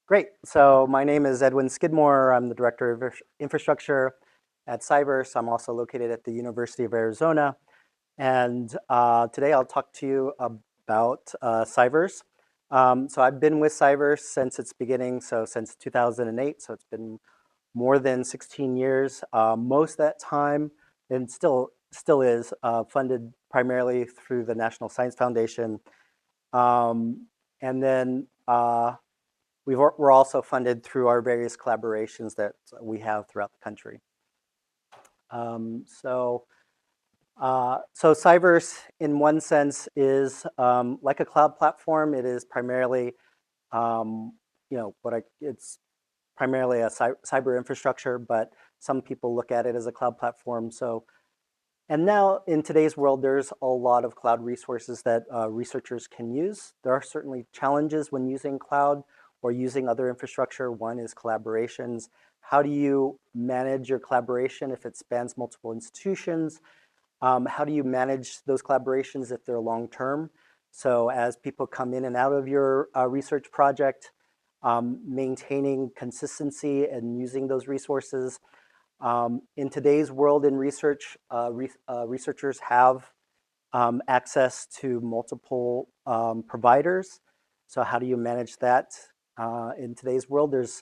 Great. So my name is Edwin Skidmore. I'm the Director of Infrastructure at CyVerse. I'm also located at the University of Arizona. And today I'll talk to you about CyVerse. So I've been with CyVerse since its beginning, so since 2008. So it's been more than 16 years. Most of that time, and still is, funded primarily through the National Science Foundation. And then we're also funded through our various collaborations that we have throughout the country. So CyVerse, in one sense, is like a cloud platform. It is primarily, it's primarily a cyber infrastructure, but some people look at it as a cloud platform. And now in today's world, there's a lot of cloud resources that researchers can use. There are certainly challenges when using cloud or using other infrastructure. One is collaborations. How do you manage your collaboration if it spans multiple institutions? How do you manage those collaborations if they're long-term? So as people come in and out of your research project, maintaining consistency and using those resources. In today's world in research, researchers have access to multiple providers. So how do you manage that? In today's world, there's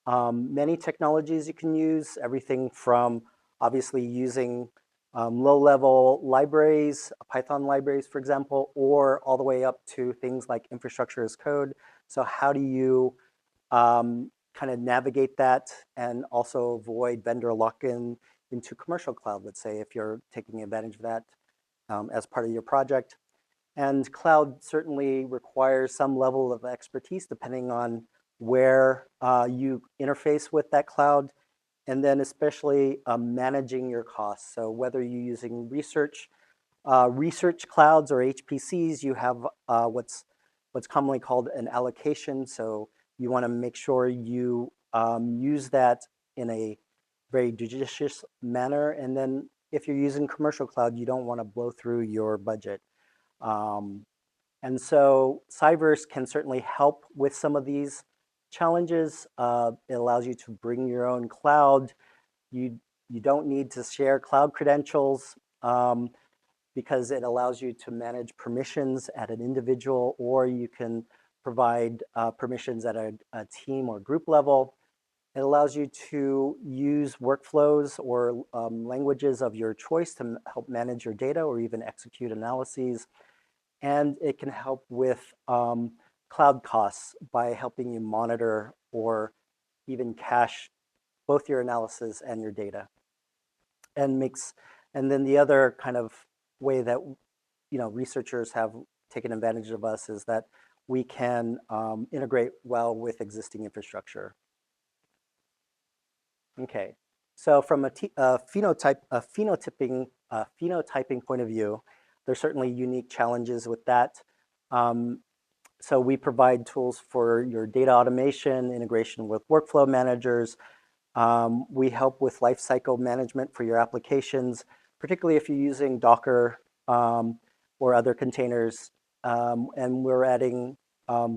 many technologies you can use, everything from obviously using low-level libraries, Python libraries, for example, or all the way up to things like infrastructure as code. So how do you kind of navigate that and also avoid vendor lock-in into commercial cloud, let's say, if you're taking advantage of that as part of your project. And cloud certainly requires some level of expertise depending on where you interface with that cloud, and then especially managing your costs. So whether you're using research clouds or HPCs, you have what's commonly called an allocation. So you want to make sure you use that in a very judicious manner. And then if you're using commercial cloud, you don't want to blow through your budget. And so CyVerse can certainly help with some of these challenges. It allows you to bring your own cloud. You don't need to share cloud credentials because it allows you to manage permissions at an individual, or you can provide permissions at a team or group level. It allows you to use workflows or languages of your choice to help manage your data or even execute analyses. And it can help with cloud costs by helping you monitor or even cache both your analysis and your data. And then the other kind of way that researchers have taken advantage of us is that we can integrate well with existing infrastructure. Okay, so from a phenotyping point of view, there's certainly unique challenges with that. So we provide tools for your data automation, integration with workflow managers. We help with lifecycle management for your applications, particularly if you're using Docker or other containers. And we're adding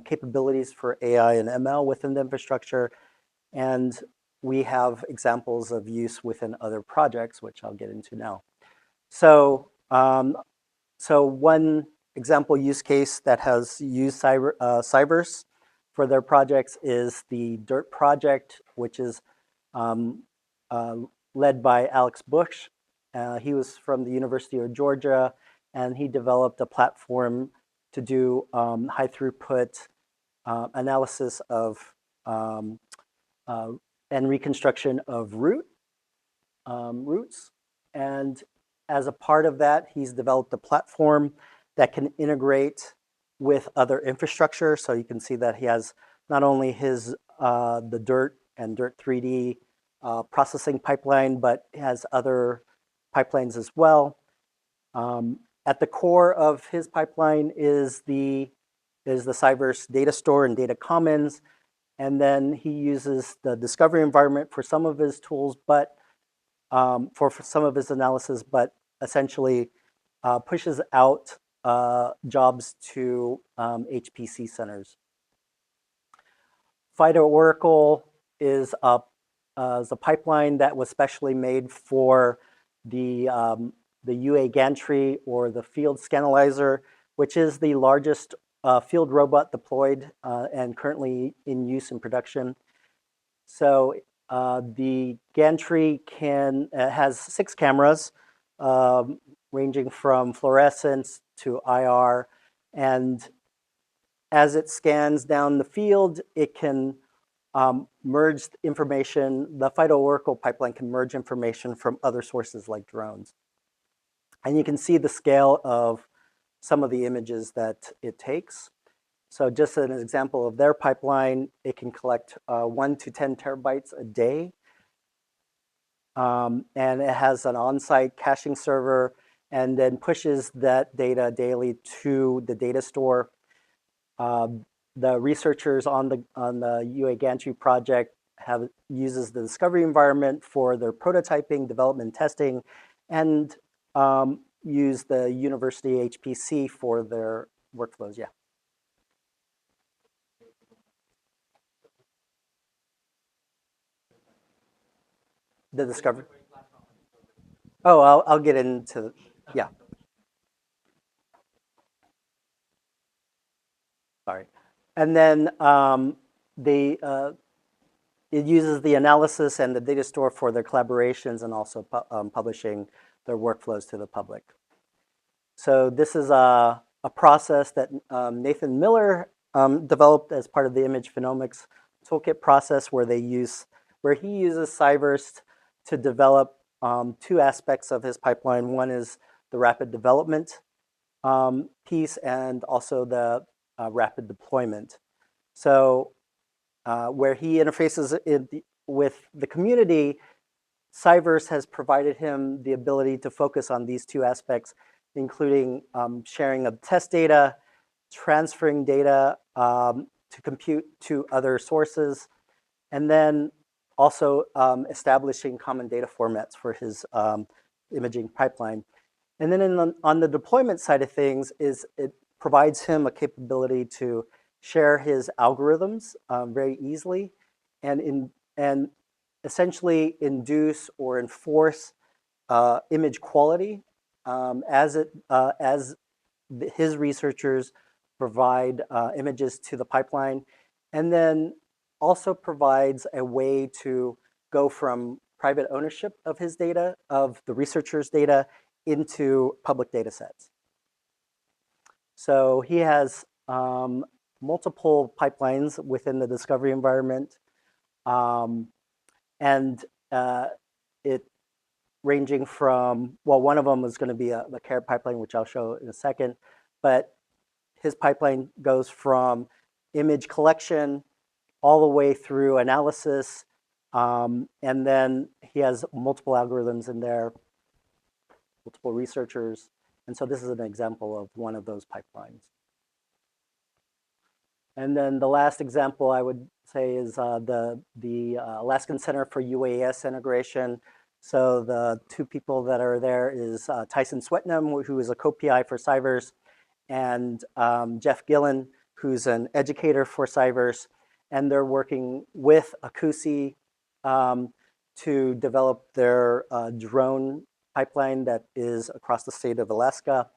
capabilities for AI and ML within the infrastructure. And we have examples of use within other projects, which I'll get into now. So one example use case that has used CyVerse for their projects is the DIRT project, which is led by Alex Bush. He was from the University of Georgia, and he developed a platform to do high throughput analysis of and reconstruction of roots. And as a part of that, he's developed a platform that can integrate with other infrastructure. So you can see that he has not only the DIRT and DIRT 3D processing pipeline, but has other pipelines as well. At the core of his pipeline is the CyVerse data store and data commons. And then he uses the discovery environment for some of his tools, but for some of his analysis, but essentially pushes out jobs to HPC centers. phenoACCESS is a pipeline that was specially made for the UA gantry, or the field scanalyzer, which is the largest field robot deployed and currently in use in production. So the gantry has 6 cameras, ranging from fluorescence to IR, and as it scans down the field, it can merge information. The phenoACCESS pipeline can merge information from other sources like drones. And you can see the scale of some of the images that it takes. So just an example of their pipeline, it can collect 1 to 10 terabytes a day. And it has an on-site caching server, and then pushes that data daily to the data store. The researchers on the UA Gantry project uses the discovery environment for their prototyping, development, testing, and use the university HPC for their workflows. Yeah. The discovery. Oh, I'll get into, yeah. Sorry. And then it uses the analysis and the data store for their collaborations, and also publishing their workflows to the public. So this is a process that Nathan Miller developed as part of the image phenomics toolkit process, where he uses CyVerse to develop 2 aspects of his pipeline. One is the rapid development piece, and also the rapid deployment. So where he interfaces with the community, CyVerse has provided him the ability to focus on these 2 aspects, including sharing of test data, transferring data to compute to other sources, and then also establishing common data formats for his imaging pipeline. And then on the deployment side of things, it provides him a capability to share his algorithms very easily, and essentially induce or enforce image quality as his researchers provide images to the pipeline, and then also provides a way to go from private ownership of his data, of the researcher's data, into public data sets. So he has multiple pipelines within the discovery environment, and it ranging from, well, one of them is going to be the CARE pipeline, which I'll show in a second, but his pipeline goes from image collection all the way through analysis, and then he has multiple algorithms in there, multiple researchers, and so this is an example of one of those pipelines. And then the last example I would say is the Alaskan Center for UAS Integration. So the 2 people that are there is Tyson Swetnam, who is a co-PI for CyVerse, and Jeff Gillen, who's an educator for CyVerse. And they're working with ACCESS to develop their drone pipeline that is across the state of Alaska.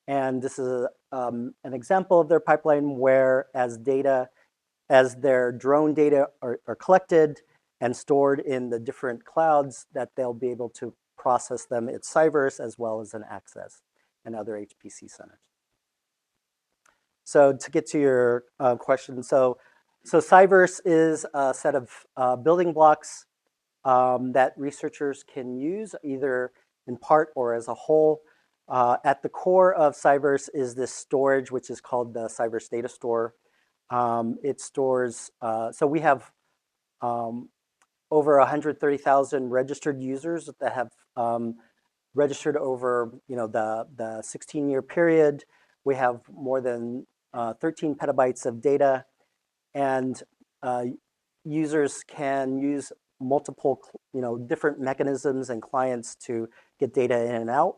And this is an example of their pipeline where as their drone data are collected and stored in the different clouds, that they'll be able to process them at CyVerse as well as in Access and other HPC centers. So to get to your question, so CyVerse is a set of building blocks that researchers can use either in part or as a whole. At the core of CyVerse is this storage, which is called the CyVerse Data Store. It stores, so we have over 130,000 registered users that have registered over the 16-year period. We have more than 13 petabytes of data, and users can use multiple different mechanisms and clients to get data in and out.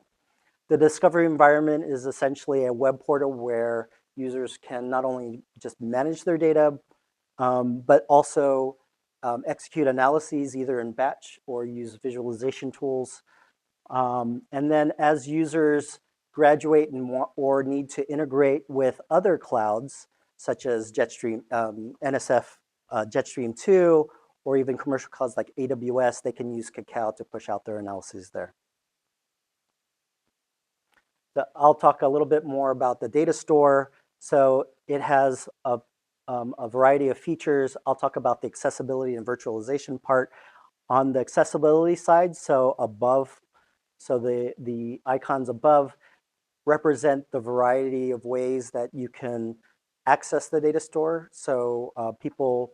The discovery environment is essentially a web portal where users can not only just manage their data, but also execute analyses either in batch or use visualization tools. And then as users graduate and or need to integrate with other clouds, such as Jetstream, NSF Jetstream 2, or even commercial clouds like AWS, they can use Cacao to push out their analyses there. I'll talk a little bit more about the data store. So it has a variety of features. I'll talk about the accessibility and virtualization part. On the accessibility side, so above, so the icons above represent the variety of ways that you can access the data store. So people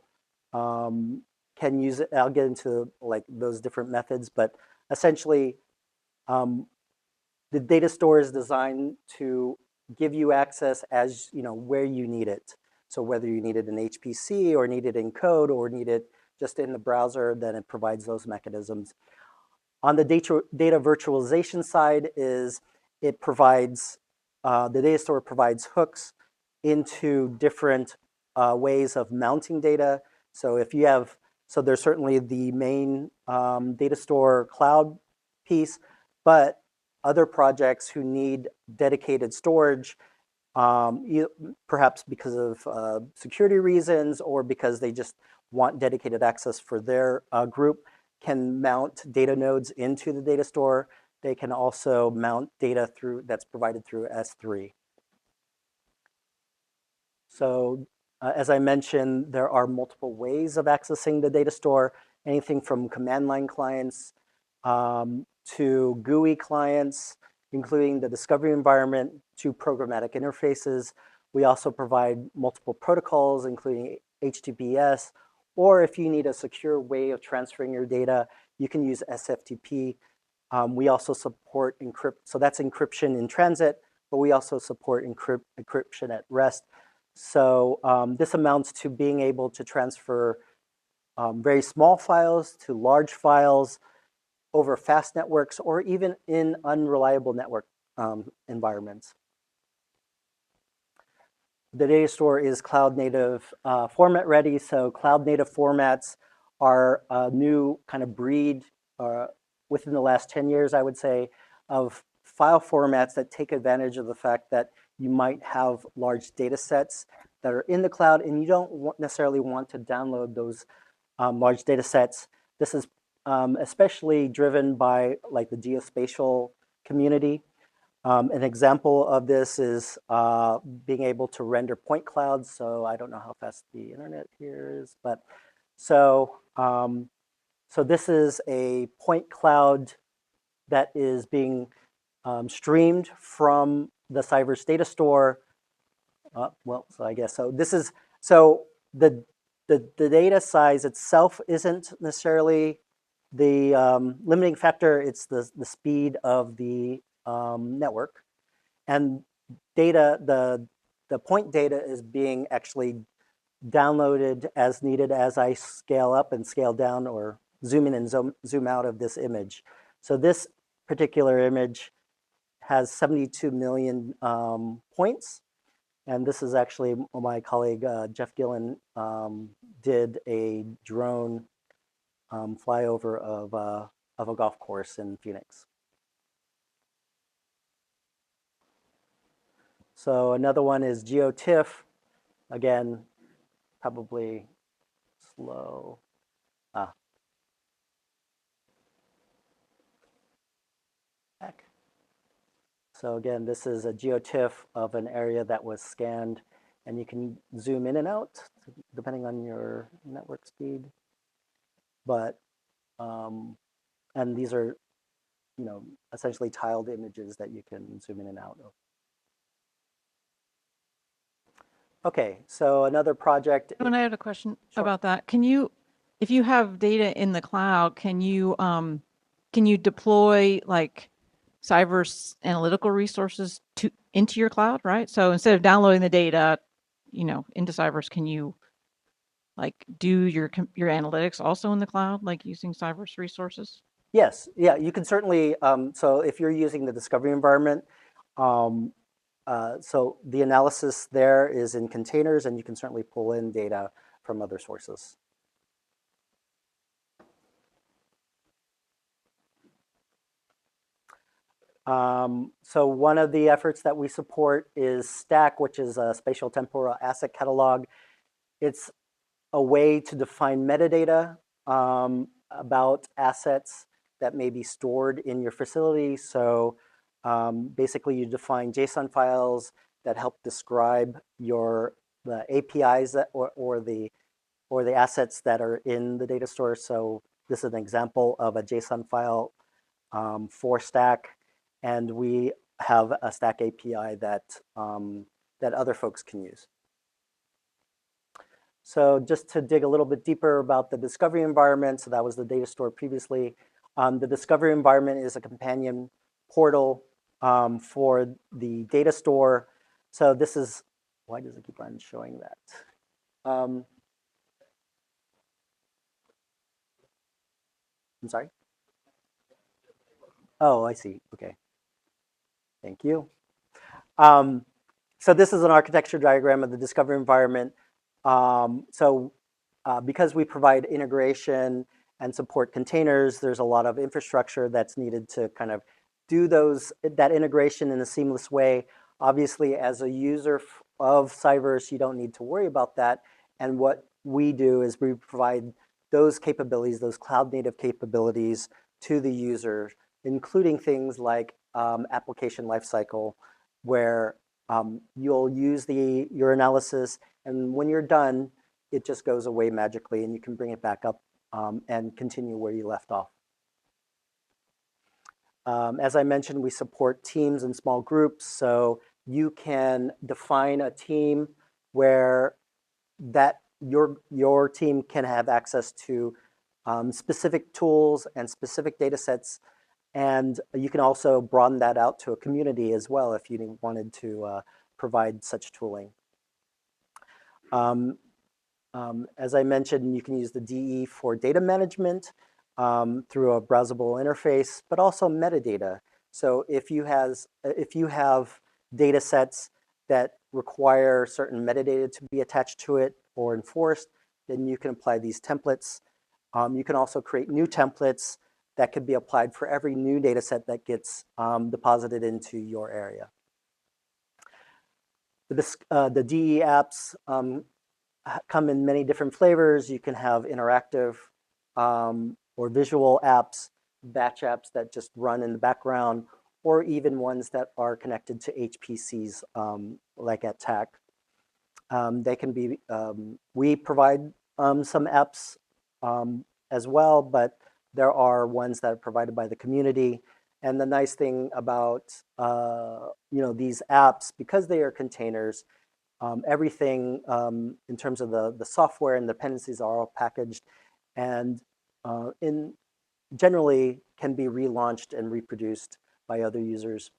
can use it. I'll get into like those different methods, but essentially the data store is designed to give you access as, where you need it. So whether you need it in HPC or need it in code or need it just in the browser, then it provides those mechanisms. On the data virtualization side is it provides, the data store provides hooks into different ways of mounting data. So if you have, so there's certainly the main data store cloud piece, but other projects who need dedicated storage, perhaps because of security reasons or because they just want dedicated access for their group, can mount data nodes into the data store. They can also mount data that's provided through S3. So as I mentioned, there are multiple ways of accessing the data store, anything from command line clients to GUI clients, including the discovery environment, to programmatic interfaces. We also provide multiple protocols, including HTTPS, or if you need a secure way of transferring your data, you can use SFTP. We also support so that's encryption in transit, but we also support encryption at rest. So this amounts to being able to transfer very small files to large files over fast networks or even in unreliable network environments. The data store is cloud native format ready. So cloud native formats are a new kind of breed within the last 10 years, I would say, of file formats that take advantage of the fact that you might have large data sets that are in the cloud and you don't necessarily want to download those large data sets. This is especially driven by like the geospatial community. An example of this is being able to render point clouds. So I don't know how fast the internet here is, but so this is a point cloud that is being streamed from the CyVerse data store. So I guess so. This is so the data size itself isn't necessarily the limiting factor. It's the speed of the network, and data, the point data is being actually downloaded as needed as I scale up and scale down or zoom in and zoom out of this image. So this particular image has 72 million points, and this is actually my colleague Jeff Gillen did a drone flyover of a golf course in Phoenix. So another one is GeoTIFF. Again, probably slow. Back. So again, this is a GeoTIFF of an area that was scanned, and you can zoom in and out depending on your network speed. But and these are, essentially tiled images that you can zoom in and out of. Okay, so another project. And I had a question about that. Can you, if you have data in the cloud, can you deploy like CyVerse analytical resources into your cloud, right? So instead of downloading the data, into CyVerse, can you like do your analytics also in the cloud, like using CyVerse resources? Yes, yeah, you can certainly. So if you're using the discovery environment, so the analysis there is in containers, and you can certainly pull in data from other sources. So one of the efforts that we support is STAC, which is a spatial temporal asset catalog. It's a way to define metadata about assets that may be stored in your facility. So basically you define JSON files that help describe the APIs that, or the assets that are in the data store. So this is an example of a JSON file for STAC, and we have a STAC API that that other folks can use. So just to dig a little bit deeper about the discovery environment, so that was the data store previously. The discovery environment is a companion portal for the data store. So this is, why does it keep on showing that? I'm sorry? Oh, I see, okay. Thank you. So this is an architecture diagram of the discovery environment. Because we provide integration and support containers, there's a lot of infrastructure that's needed to kind of do that integration in a seamless way. Obviously, as a user of CyVerse, you don't need to worry about that. And what we do is we provide those capabilities, those cloud-native capabilities to the user, including things like application lifecycle, where you'll use your analysis, and when you're done, it just goes away magically, and you can bring it back up and continue where you left off. As I mentioned, we support teams and small groups, so you can define a team where your team can have access to specific tools and specific data sets, and you can also broaden that out to a community as well if you wanted to provide such tooling. As I mentioned, you can use the DE for data management through a browsable interface, but also metadata. So if you have data sets that require certain metadata to be attached to it or enforced, then you can apply these templates. You can also create new templates that could be applied for every new data set that gets deposited into your area. The DE apps come in many different flavors. You can have interactive or visual apps, batch apps that just run in the background, or even ones that are connected to HPCs like at TAC. They can be, we provide some apps as well, but there are ones that are provided by the community. And the nice thing about these apps, because they are containers, everything in terms of the software and dependencies are all packaged and generally can be relaunched and reproduced by other users.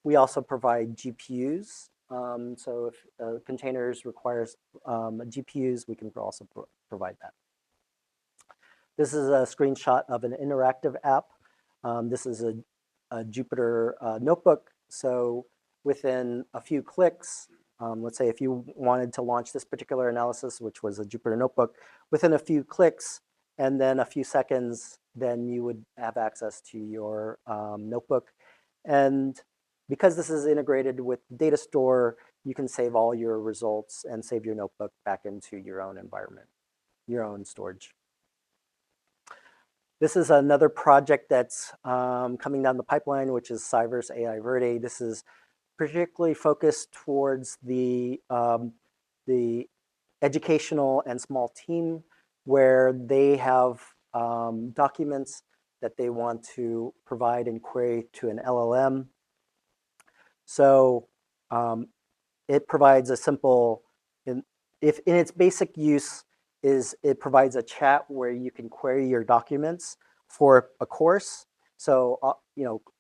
We also provide GPUs. So if containers requires GPUs, we can also provide that. This is a screenshot of an interactive app. This is a Jupyter notebook. So within a few clicks, let's say if you wanted to launch this particular analysis, which was a Jupyter notebook, within a few clicks and then a few seconds, then you would have access to your notebook. And because this is integrated with the data store, you can save all your results and save your notebook back into your own environment, your own storage. This is another project that's coming down the pipeline, which is CyVerse AI Verde. This is particularly focused towards the educational and small team where they have documents that they want to provide and query to an LLM. So it provides a simple, in its basic use, it provides a chat where you can query your documents for a course. So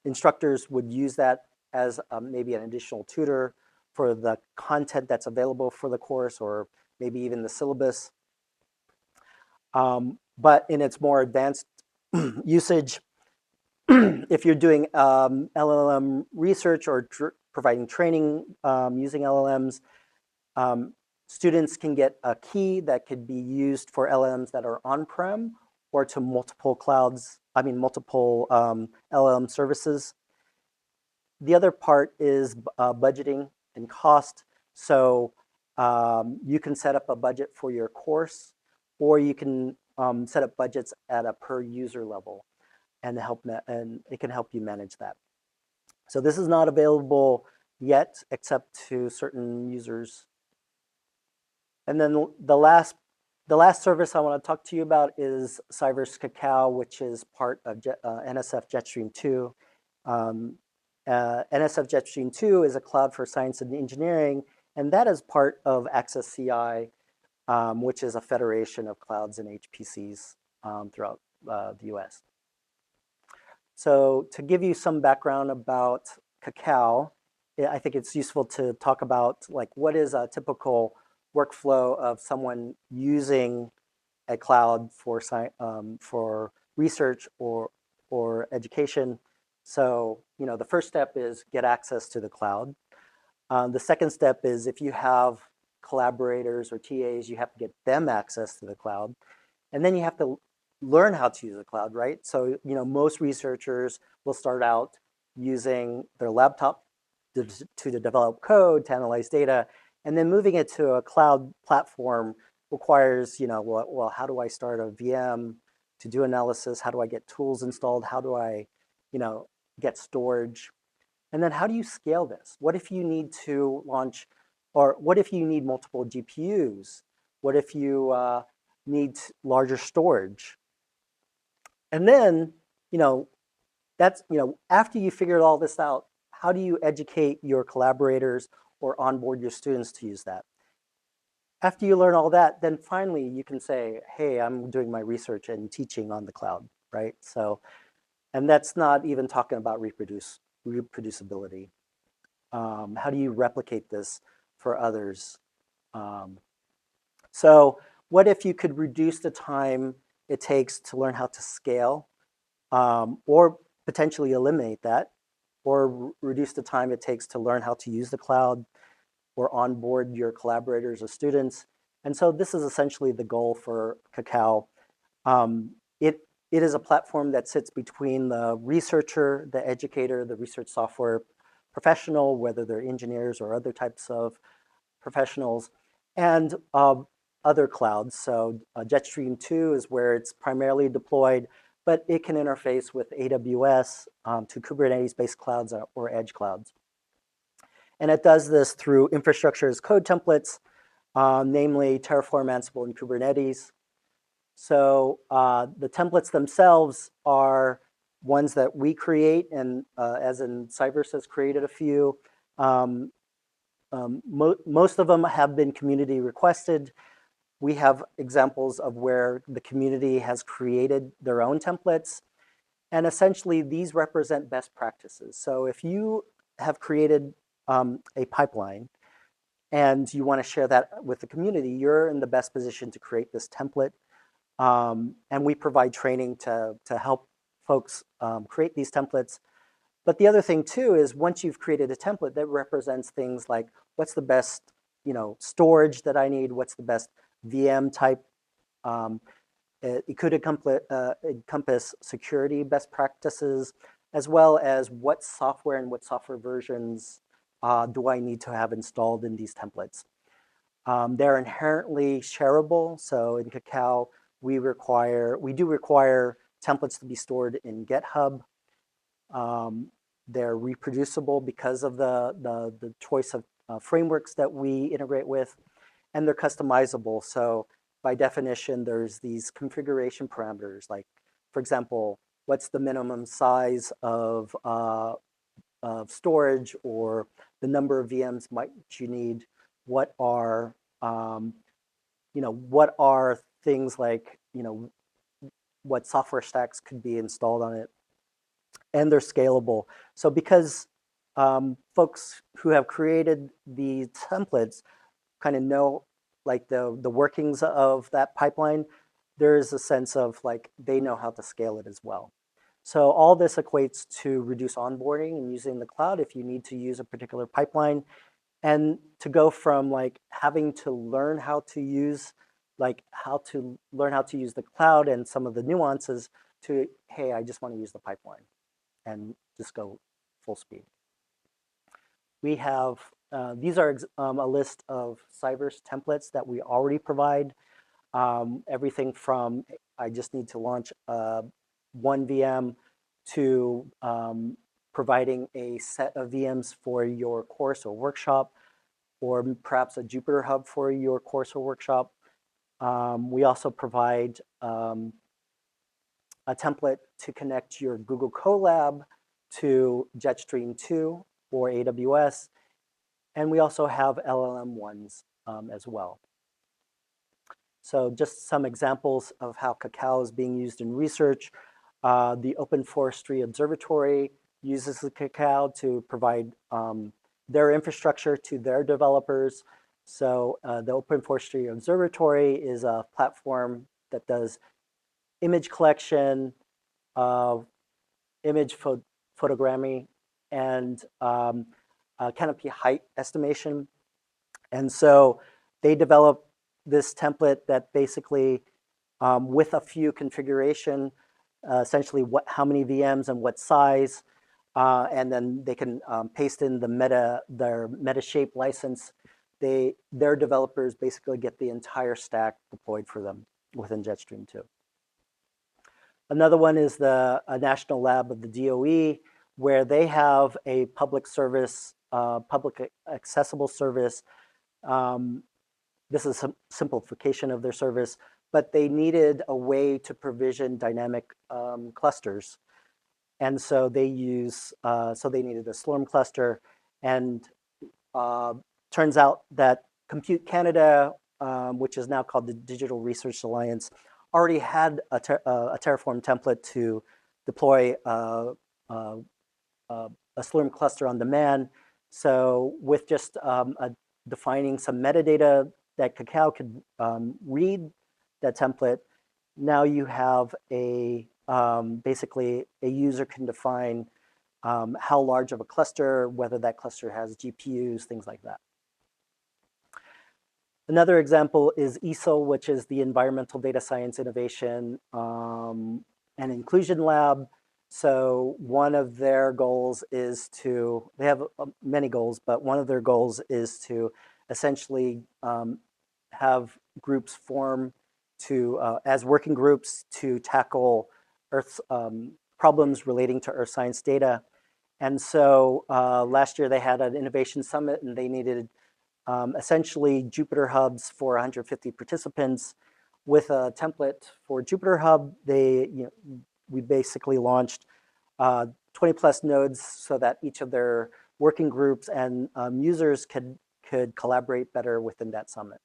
instructors would use that as maybe an additional tutor for the content that's available for the course, or maybe even the syllabus. But in its more advanced usage, if you're doing LLM research or providing training using LLMs, students can get a key that could be used for LLMs that are on-prem or to multiple clouds, multiple LLM services. The other part is budgeting and cost. So you can set up a budget for your course, or you can set up budgets at a per user level, and it can help you manage that. So this is not available yet, except to certain users. And then the last service I want to talk to you about is CyVerse Cacao, which is part of NSF Jetstream 2. NSF Jetstream 2 is a cloud for science and engineering, and that is part of ACCESS-CI, which is a federation of clouds and HPCs throughout the US. So to give you some background about Cacao, I think it's useful to talk about like what is a typical workflow of someone using a cloud for research or education. So, the first step is get access to the cloud. The second step is if you have collaborators or TAs, you have to get them access to the cloud. And then you have to learn how to use the cloud, right? So, most researchers will start out using their laptop to develop code, to analyze data, and then moving it to a cloud platform requires, well, how do I start a VM to do analysis? How do I get tools installed? How do I, get storage? And then how do you scale this? What if you need to launch, or what if you need multiple GPUs? What if you need larger storage? And then, after you figured all this out, how do you educate your collaborators or onboard your students to use that? After you learn all that, then finally you can say, hey, I'm doing my research and teaching on the cloud, right? So, and that's not even talking about reproducibility. How do you replicate this for others? So what if you could reduce the time it takes to learn how to scale, or potentially eliminate that, or reduce the time it takes to learn how to use the cloud or onboard your collaborators or students? And so this is essentially the goal for Cacao. It is a platform that sits between the researcher, the educator, the research software professional, whether they're engineers or other types of professionals, and other clouds. So Jetstream 2 is where it's primarily deployed, but it can interface with AWS to Kubernetes-based clouds or edge clouds. And it does this through infrastructure as code templates, namely Terraform, Ansible, and Kubernetes. So the templates themselves are ones that we create, and as in CyVerse has created a few. Most of them have been community requested. We have examples of where the community has created their own templates. And essentially, these represent best practices. So if you have created a pipeline and you want to share that with the community, you're in the best position to create this template. And we provide training to help folks create these templates. But the other thing too is once you've created a template that represents things like what's the best storage that I need, what's the best VM type. It could encompass security best practices, as well as what software and what software versions do I need to have installed in these templates. They're inherently shareable. So in Cacao, we do require templates to be stored in GitHub. They're reproducible because of the choice of frameworks that we integrate with, and they're customizable. So by definition, there's these configuration parameters, like, for example, what's the minimum size of storage, or the number of VMs might you need? What are what are things like what software stacks could be installed on it, and they're scalable. So because folks who have created the templates kind of know like the workings of that pipeline, there is a sense of like they know how to scale it as well. So all this equates to reduce onboarding and using the cloud if you need to use a particular pipeline. And to go from like having to learn how to use, like how to learn how to use the cloud and some of the nuances to, hey, I just want to use the pipeline and just go full speed. We have, these are a list of CyVerse templates that we already provide. Everything from, I just need to launch one VM to providing a set of VMs for your course or workshop, or perhaps a Jupyter Hub for your course or workshop. We also provide a template to connect your Google Colab to Jetstream 2 or AWS. And we also have LLM ones as well. So just some examples of how Cacao is being used in research. The Open Forestry Observatory uses the Cacao to provide their infrastructure to their developers. So the Open Forestry Observatory is a platform that does image collection, image photogrammetry, and canopy height estimation. And so they developed this template that basically, with a few configuration, essentially how many VMs and what size, and then they can paste in their meta shape license. Their developers basically get the entire stack deployed for them within Jetstream 2. Another one is the National Lab of the DOE, where they have a public service, public accessible service. This is a simplification of their service, but they needed a way to provision dynamic clusters. And so they needed a Slurm cluster. And turns out that Compute Canada, which is now called the Digital Research Alliance, already had a Terraform template to deploy a Slurm cluster on demand. So with just defining some metadata that Cacao could read that template, now you have basically a user can define how large of a cluster, whether that cluster has GPUs, things like that. Another example is ESIL, which is the Environmental Data Science Innovation and Inclusion Lab. So one of their goals is to, they have many goals, but one of their goals is to essentially have groups form to, as working groups to tackle Earth's problems relating to Earth science data. And so last year they had an innovation summit and they needed essentially Jupyter Hubs for 150 participants. With a template for Jupyter Hub, we basically launched 20 plus nodes so that each of their working groups and users could collaborate better within that summit.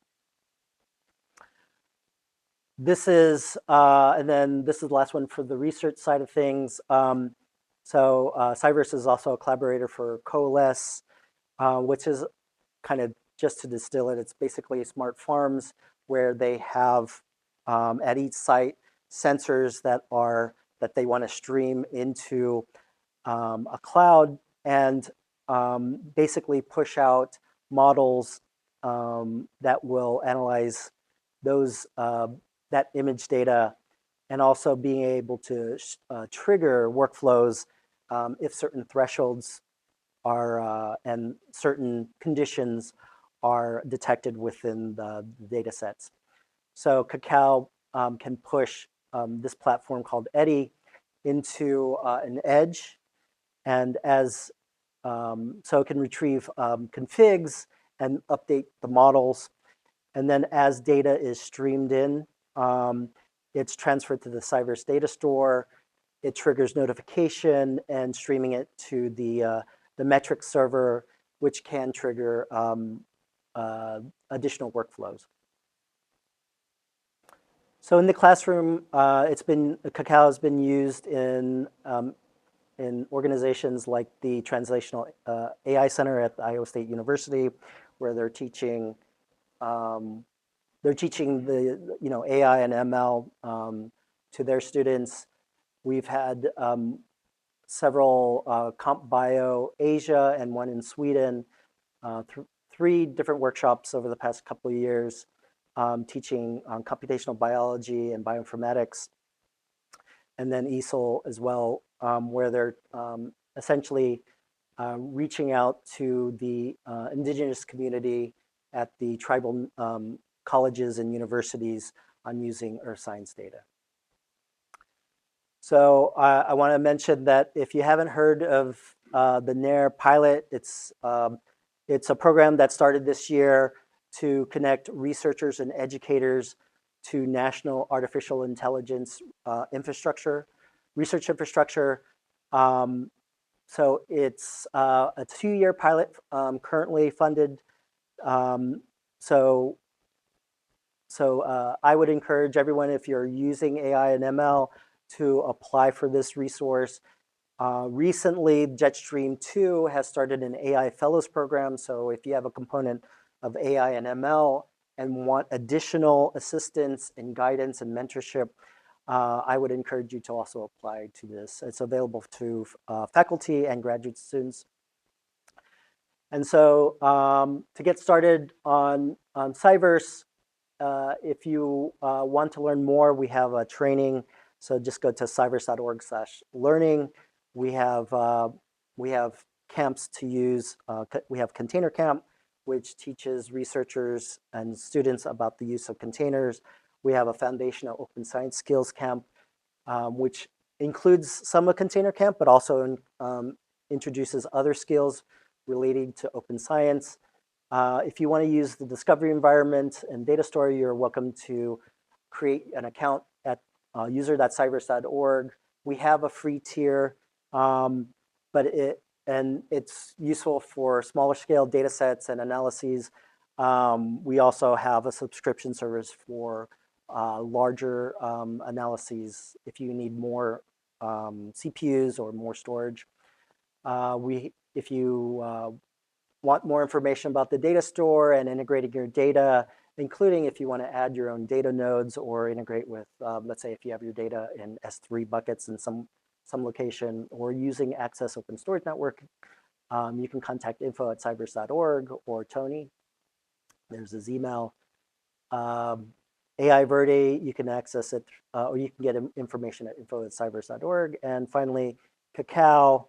This is, and then this is the last one for the research side of things. CyVerse is also a collaborator for Coalesce, which is kind of, just to distill it, it's basically smart farms where they have at each site sensors that they want to stream into a cloud and basically push out models that will analyze those that image data, and also being able to trigger workflows if certain thresholds are and certain conditions are detected within the data sets. So Cacao can push this platform called Eddy into an edge, and so it can retrieve configs and update the models. And then as data is streamed in, it's transferred to the CyVerse data store. It triggers notification and streaming it to the metrics server, which can trigger additional workflows. So in the classroom, Cacao has been used in organizations like the Translational AI Center at the Iowa State University, where they're teaching the AI and ML to their students. We've had several Comp Bio Asia and one in Sweden, 3 different workshops over the past couple of years teaching computational biology and bioinformatics, and then ESOL as well, where they're essentially reaching out to the indigenous community at the tribal colleges and universities on using earth science data. So I want to mention that if you haven't heard of the NAIR pilot, it's a program that started this year to connect researchers and educators to national artificial intelligence research infrastructure. So it's a 2-year pilot currently funded. So I would encourage everyone, if you're using AI and ML, to apply for this resource. Recently, Jetstream 2 has started an AI Fellows program. So if you have a component of AI and ML and want additional assistance and guidance and mentorship, I would encourage you to also apply to this. It's available to faculty and graduate students. And so to get started on CyVerse, if you want to learn more, we have a training. So just go to cyverse.org/learning. We have camps to use. We have Container Camp, which teaches researchers and students about the use of containers. We have a Foundational Open Science Skills Camp, which includes some of Container Camp, but also introduces other skills relating to open science. If you want to use the discovery environment and data store, you're welcome to create an account at user.cyverse.org. We have a free tier, but it's useful for smaller scale data sets and analyses. We also have a subscription service for larger analyses if you need more CPUs or more storage. If you want more information about the data store and integrating your data, including if you want to add your own data nodes or integrate with, let's say if you have your data in S3 buckets in some location, or using Access Open Storage Network, you can contact info@cyverse.org or Tony. There's his email. AI Verde, you can access it, or you can get information at info@cyverse.org. And finally, Cacao,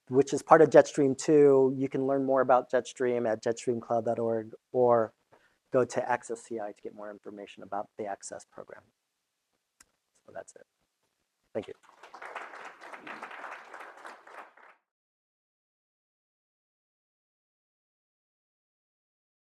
which is part of Jetstream 2. You can learn more about Jetstream at jetstreamcloud.org, or go to Access CI to get more information about the Access program. So that's it. Thank you.